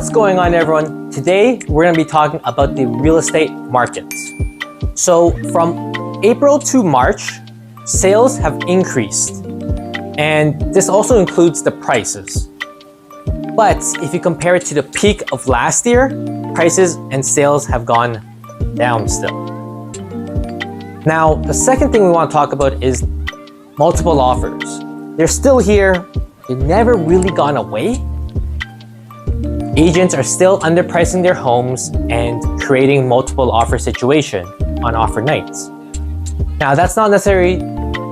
What's going on, everyone? Today, we're going to be talking about the real estate markets. So from April to March, sales have increased, and this also includes the prices. But if you compare it to the peak of last year, prices and sales have gone down still. Now, the second thing we want to talk about is multiple offers. They're still here. They've never really gone away. Agents are still underpricing their homes and creating multiple offer situation on offer nights. Now, that's not necessarily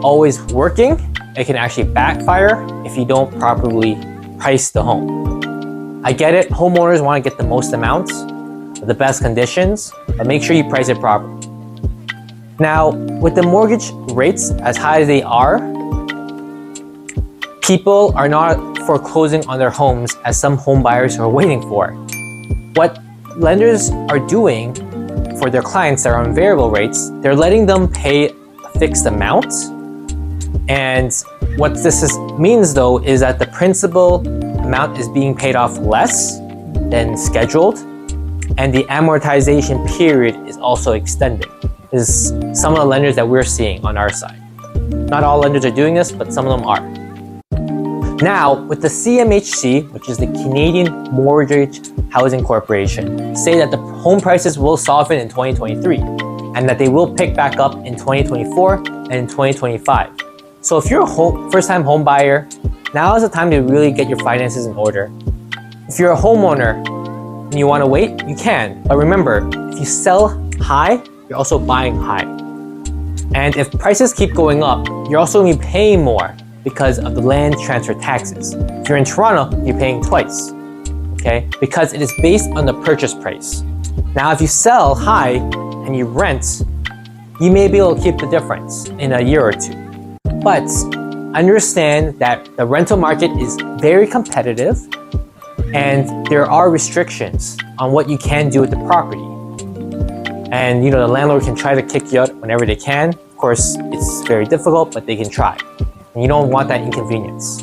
always working. It can actually backfire if you don't properly price the home. I get it, homeowners want to get the most amounts, the best conditions, but make sure you price it properly. Now, with the mortgage rates as high as they are, people are not foreclosing on their homes as some home buyers are waiting for. What lenders are doing for their clients that are on variable rates, they're letting them pay a fixed amount. And what this means though is that the principal amount is being paid off less than scheduled, and the amortization period is also extending. This is some of the lenders that we're seeing on our side. Not all lenders are doing this, but some of them are. Now, with the CMHC, which is the Canadian Mortgage Housing Corporation, say that the home prices will soften in 2023 and that they will pick back up in 2024 and in 2025. So if you're a first-time home buyer, now is the time to really get your finances in order. If you're a homeowner and you want to wait, you can. But remember, if you sell high, you're also buying high. And if prices keep going up, you're also going to be paying more because of the land transfer taxes. If you're in Toronto, you're paying twice, okay? Because it is based on the purchase price. Now, if you sell high and you rent, you may be able to keep the difference in a year or two. But understand that the rental market is very competitive and there are restrictions on what you can do with the property. And the landlord can try to kick you out whenever they can. Of course, it's very difficult, but they can try. And you don't want that inconvenience.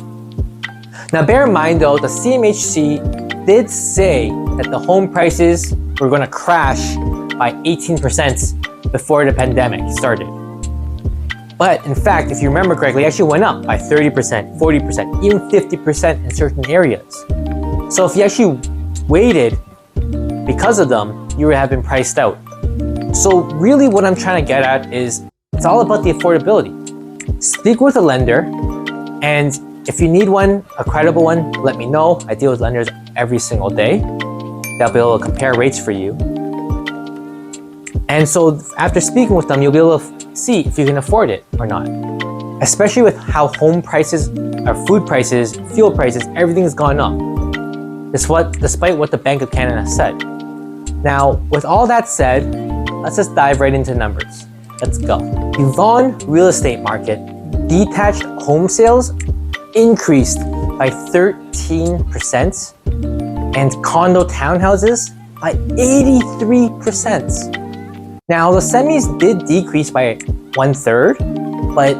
Now, bear in mind though, the CMHC did say that the home prices were going to crash by 18% before the pandemic started. But in fact, if you remember correctly, it actually went up by 30%, 40%, even 50% in certain areas. So if you actually waited because of them, you would have been priced out. So really what I'm trying to get at is it's all about the affordability. Speak with a lender, and if you need one, a credible one, let me know. I deal with lenders every single day. They'll be able to compare rates for you. And so after speaking with them, you'll be able to see if you can afford it or not. Especially with how home prices, or food prices, fuel prices, everything's gone up. Despite what the Bank of Canada said. Now, with all that said, let's just dive right into numbers. Let's go. The Vaughan real estate market, detached home sales increased by 13% and condo townhouses by 83%. Now, the semis did decrease by 1/3, but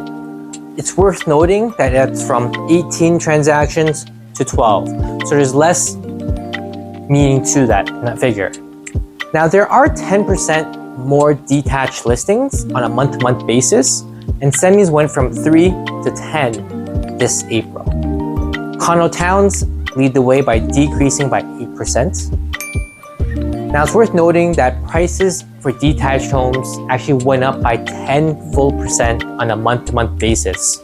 it's worth noting that it's from 18 transactions to 12. So there's less meaning to that figure. Now, there are 10% more detached listings on a month-to-month basis, and semis went from 3 to 10 this April. Condo towns lead the way by decreasing by 8%. Now, it's worth noting that prices for detached homes actually went up by 10% on a month-to-month basis,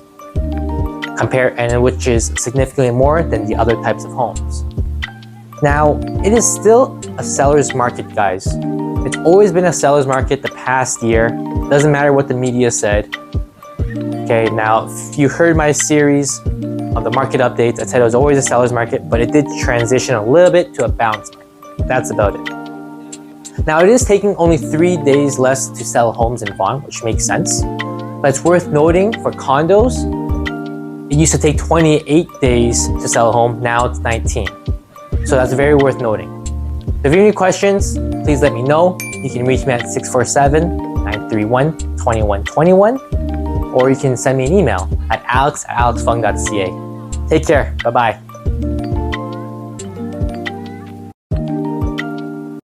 which is significantly more than the other types of homes. Now, it is still a seller's market, guys. It's always been a seller's market the past year. Doesn't matter what the media said. Okay, now, if you heard my series of the market updates, I said it was always a seller's market, but it did transition a little bit to a bounce market. That's about it. Now, it is taking only 3 days less to sell homes in Vaughan, which makes sense. But it's worth noting for condos, it used to take 28 days to sell a home. Now it's 19. So that's very worth noting. If you have any questions, please let me know. You can reach me at 647-931-2121, or you can send me an email at alex@alexfung.ca. Take care. Bye-bye.